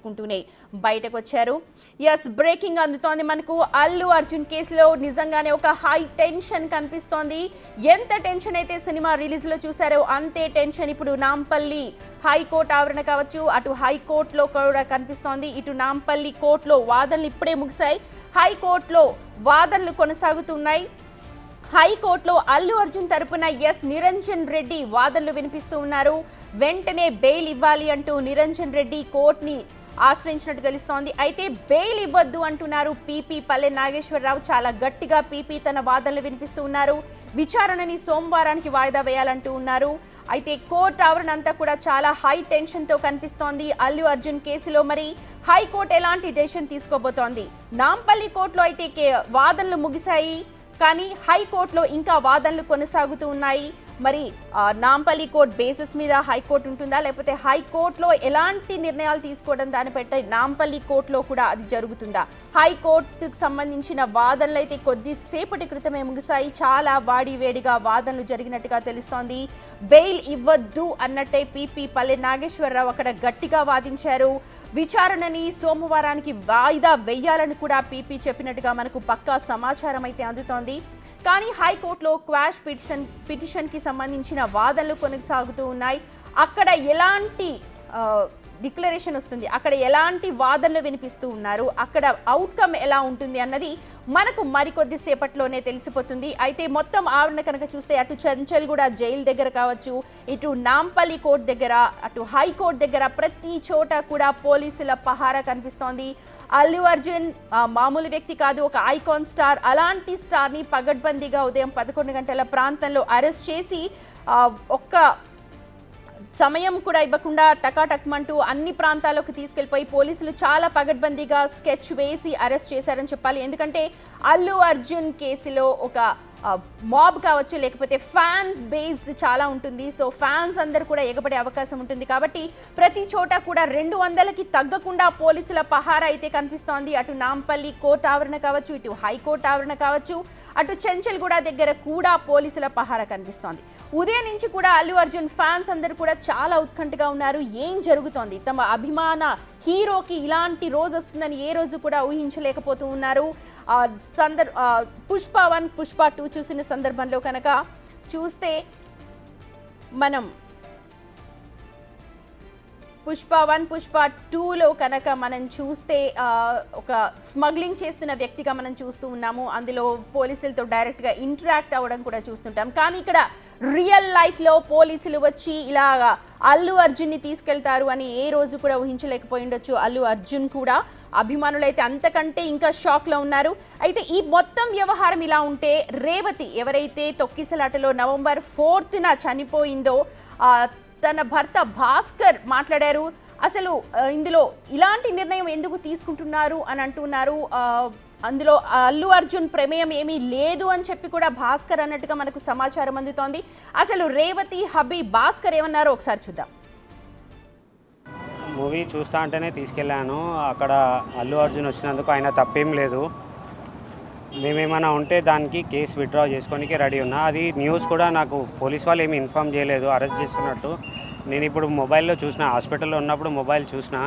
కుంటూనే బయటకు వచ్చారు. Yes, breaking అందుతోంది మనకు. అల్లు అర్జున్ కేసులో నిజంగానే ఒక హై టెన్షన్ కనిపిస్తోంది. ఎంత టెన్షన్ అయితే సినిమా రిలీజ్ లో చూసారో అంతే టెన్షన్ ఇప్పుడు నాంపల్లి హైకోర్టు ఆవరణ కావచ్చు, అటు హైకోర్టులో కూడా కనిపిస్తోంది. ఇటు నాంపల్లి కోర్టులో వాదనలు ఇప్పుడే ముగిశాయి, హైకోర్టులో వాదనలు కొనసాగుతున్నాయి. హైకోర్టులో అల్లు అర్జున్ తరపున నిరంజన్ రెడ్డి వాదనలు వినిపిస్తూ ఉన్నారు. వెంటనే బెయిల్ ఇవ్వాలి అంటూ నిరంజన్ రెడ్డి కోర్టుని ఆశ్రయించినట్టు తెలుస్తోంది. అయితే బెయిల్ ఇవ్వద్దు అంటున్నారు పీపీ పల్లె నాగేశ్వరరావు. చాలా గట్టిగా పీపీ తన వాదనలు వినిపిస్తూ ఉన్నారు. విచారణని సోమవారానికి వాయిదా వేయాలంటూ ఉన్నారు. అయితే కోర్టు ఆవరణ అంతా కూడా చాలా హై టెన్షన్ తో కనిపిస్తోంది. అల్లు అర్జున్ కేసులో మరి హైకోర్టు ఎలాంటి డెసిషన్ తీసుకోబోతోంది? నాంపల్లి కోర్టులో అయితే వాదనలు ముగిశాయి, కానీ హైకోర్టులో ఇంకా వాదనలు కొనసాగుతూ ఉన్నాయి. మరి నాంపల్లి కోర్టు బేసిస్ మీద హైకోర్టు ఉంటుందా, లేకపోతే హైకోర్టులో ఎలాంటి నిర్ణయాలు తీసుకోవడం దానిపై నాంపల్లి కోర్టులో కూడా అది జరుగుతుందా? హైకోర్టుకు సంబంధించిన వాదనలు అయితే కొద్దిసేపటి క్రితమే ముగిశాయి. చాలా వాడివేడిగా వాదనలు జరిగినట్టుగా తెలుస్తోంది. బెయిల్ ఇవ్వద్దు అన్నట్టే పీపీ పల్లె నాగేశ్వరరావు అక్కడ గట్టిగా వాదించారు. విచారణని సోమవారానికి వాయిదా వేయాలని కూడా పీపీ చెప్పినట్టుగా మనకు పక్కా సమాచారం అయితే అందుతోంది. కానీ హైకోర్టులో క్వాష్ పిటిషన్ కి సంబంధించిన వాదనలు కొనసాగుతూ ఉన్నాయి. అక్కడ ఎలాంటి డిక్లరేషన్ వస్తుంది, అక్కడ ఎలాంటి వాదనలు వినిపిస్తూ ఉన్నారు, అక్కడ అవుట్కమ్ ఎలా ఉంటుంది అన్నది మనకు మరికొద్ది సేపట్లోనే తెలిసిపోతుంది. అయితే మొత్తం ఆవరణ కనుక చూస్తే అటు చంచల్గూడ జైలు దగ్గర కావచ్చు, ఇటు నాంపల్లి కోర్టు దగ్గర, అటు హైకోర్టు దగ్గర ప్రతి చోట కూడా పోలీసుల పహారా కనిపిస్తోంది. అల్లు అర్జున్ మామూలు వ్యక్తి కాదు, ఒక ఐకాన్ స్టార్. అలాంటి స్టార్ని పగడ్బందీగా ఉదయం 11 గంటల ప్రాంతంలో అరెస్ట్ చేసి ఒక్క సమయం కూడా ఇవ్వకుండా టకాటక్మంటూ అన్ని ప్రాంతాలకు తీసుకెళ్లిపోయి పోలీసులు చాలా పగడ్బందీగా స్కెచ్ వేసి అరెస్ట్ చేశారని చెప్పాలి. ఎందుకంటే అల్లు అర్జున్ కేసులో ఒక మాబ్ కావచ్చు, లేకపోతే ఫ్యాన్స్ బేస్డ్ చాలా ఉంటుంది. సో ఫ్యాన్స్ అందరూ కూడా ఎగబడే అవకాశం ఉంటుంది. కాబట్టి ప్రతి చోట కూడా 200కి తగ్గకుండా పోలీసుల పహారా అయితే కనిపిస్తోంది. అటు నాంపల్లి కోర్టు ఆవరణ కావచ్చు, ఇటు హైకోర్టు ఆవరణ కావచ్చు, అటు చెంచల్గూడ దగ్గర కూడా పోలీసుల పహారా కనిపిస్తోంది. ఉదయం నుంచి కూడా అల్లు అర్జున్ ఫ్యాన్స్ అందరూ కూడా చాలా ఉత్కంఠగా ఉన్నారు. ఏం జరుగుతోంది, తమ అభిమాన హీరోకి ఇలాంటి రోజు వస్తుందని ఏ రోజు కూడా ఊహించలేకపోతూ ఉన్నారు. పుష్ప 1, పుష్ప 2 చూసిన సందర్భంలో కనుక చూస్తే మనం పుష్ప 1, పుష్ప 2లో కనుక మనం చూస్తే ఒక స్మగ్లింగ్ చేస్తున్న వ్యక్తిగా మనం చూస్తూ ఉన్నాము. అందులో పోలీసులతో డైరెక్ట్గా ఇంటరాక్ట్ అవ్వడం కూడా చూస్తుంటాం. కానీ ఇక్కడ రియల్ లైఫ్లో పోలీసులు వచ్చి ఇలా అల్లు అర్జున్ని తీసుకెళ్తారు అని ఏ రోజు కూడా ఊహించలేకపోయి ఉండొచ్చు అల్లు అర్జున్ కూడా. అభిమానులు అయితే అంతకంటే ఇంకా షాక్లో ఉన్నారు. అయితే ఈ మొత్తం వ్యవహారం ఇలా ఉంటే రేవతి ఎవరైతే తొక్కిసలాటలో నవంబర్ 4న చనిపోయిందో తన భర్త భాస్కర్ మాట్లాడారు. అసలు ఇందులో ఇలాంటి నిర్ణయం ఎందుకు తీసుకుంటున్నారు అని అంటున్నారు. అందులో అల్లు అర్జున్ ప్రమేయం ఏమీ లేదు అని చెప్పి కూడా భాస్కర్ అన్నట్టుగా మనకు సమాచారం అందుతోంది. అసలు రేవతి హబీ భాస్కర్ ఏమన్నారో ఒకసారి చూద్దాం. మూవీ చూస్తా అంటేనే తీసుకెళ్ళాను. అక్కడ అల్లు అర్జున్ వచ్చినందుకు ఆయన తప్పేం లేదు. మేమేమైనా ఉంటే దానికి కేసు విత్డ్రా చేసుకోనికి రెడీ ఉన్నా. అది న్యూస్ కూడా నాకు పోలీస్ వాళ్ళు ఏమి ఇన్ఫామ్ చేయలేదు అరెస్ట్ చేస్తున్నట్టు. నేను ఇప్పుడు మొబైల్లో చూసిన, హాస్పిటల్లో ఉన్నప్పుడు మొబైల్ చూసిన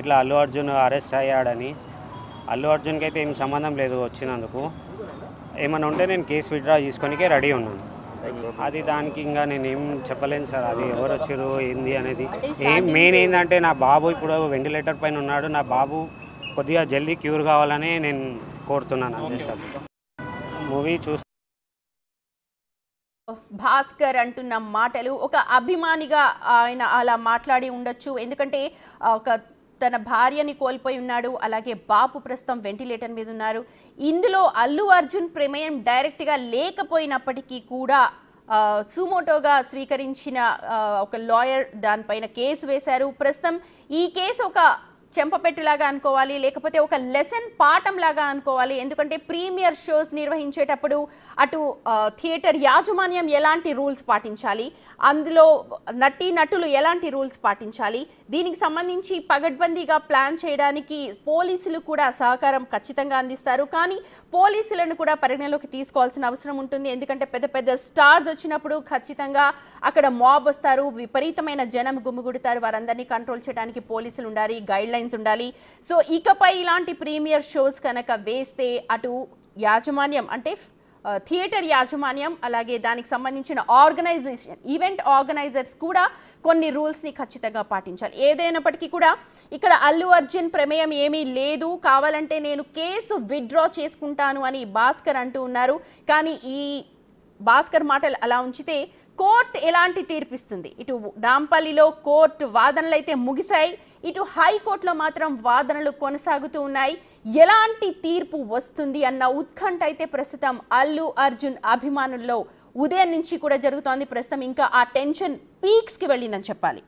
ఇట్లా అల్లు అర్జున్ అరెస్ట్ అయ్యాడని. అల్లు అర్జున్కి అయితే ఏం సంబంధం లేదు వచ్చినందుకు. ఏమైనా ఉంటే నేను కేసు విత్డ్రా చేసుకోనికే రెడీ ఉన్నాను. అది దానికి ఇంకా నేను ఏం చెప్పలేను సార్, అది ఎవరు వచ్చారు ఏంది అనేది. మెయిన్ ఏంటంటే నా బాబు ఇప్పుడు వెంటిలేటర్ పైన ఉన్నాడు. నా బాబు కొద్దిగా జల్దీ క్యూర్ కావాలని నేను కోరుతున్నాను. అంతే సార్. మూవీ చూస్తే భాస్కర్ అంటున్న మాటలు ఒక అభిమానిగా ఆయన అలా మాట్లాడి ఉండొచ్చు. ఎందుకంటే తన భార్యని కోల్పోయి ఉన్నాడు, అలాగే బాబు ప్రస్తుతం వెంటిలేటర్ మీద ఉన్నారు. ఇందులో అల్లు అర్జున్ ప్రమేయం డైరెక్ట్గా లేకపోయినప్పటికీ కూడా సుమోటోగా స్వీకరించిన ఒక లాయర్ దానిపైన కేసు వేశారు. ప్రస్తుతం ఈ కేసు ఒక చెంపపెట్టులాగా అనుకోవాలి, లేకపోతే ఒక లెసన్ పాఠం లాగా అనుకోవాలి. ఎందుకంటే ప్రీమియర్ షోస్ నిర్వహించేటప్పుడు అటు థియేటర్ యాజమాన్యం ఎలాంటి రూల్స్ పాటించాలి, అందులో నటులు ఎలాంటి రూల్స్ పాటించాలి, దీనికి సంబంధించి పగడ్బందీగా ప్లాన్ చేయడానికి పోలీసులు కూడా సహకారం ఖచ్చితంగా అందిస్తారు. కానీ పోలీసులను కూడా పరిగణలోకి తీసుకోవాల్సిన అవసరం ఉంటుంది. ఎందుకంటే పెద్ద పెద్ద స్టార్స్ వచ్చినప్పుడు ఖచ్చితంగా అక్కడ మాబ్ వస్తారు, విపరీతమైన జనం గుమిగుడతారు. వారందరినీ కంట్రోల్ చేయడానికి పోలీసులు ఉండాలి, గైడ్ లైన్స్ లైన్స్ ఉండాలి. సో ఇకపై ఇలాంటి ప్రీమియర్ షోస్ కనుక వేస్తే అటు యాజమాన్యం అంటే థియేటర్ యాజమాన్యం అలాగే దానికి సంబంధించిన ఆర్గనైజేషన్ ఈవెంట్ ఆర్గనైజర్స్ కూడా కొన్ని రూల్స్ని ఖచ్చితంగా పాటించాలి. ఏదైనప్పటికీ కూడా ఇక్కడ అల్లు అర్జున్ ప్రమేయం ఏమీ లేదు, కావాలంటే నేను కేసు విత్డ్రా చేసుకుంటాను అని భాస్కర్ అంటూ ఉన్నారు. కానీ ఈ భాస్కర్ మాటలు అలా ఉంచితే కోర్టు ఎలాంటి తీర్పిస్తుంది? ఇటు నాంపల్లిలో కోర్టు వాదనలు అయితే ముగిశాయి, ఇటు హైకోర్టులో మాత్రం వాదనలు కొనసాగుతూ ఉన్నాయి. ఎలాంటి తీర్పు వస్తుంది అన్న ఉత్కంఠ అయితే ప్రస్తుతం అల్లు అర్జున్ అభిమానుల్లో ఉదయం నుంచి కూడా జరుగుతోంది. ప్రస్తుతం ఇంకా ఆ టెన్షన్ పీక్స్కి వెళ్ళిందని చెప్పాలి.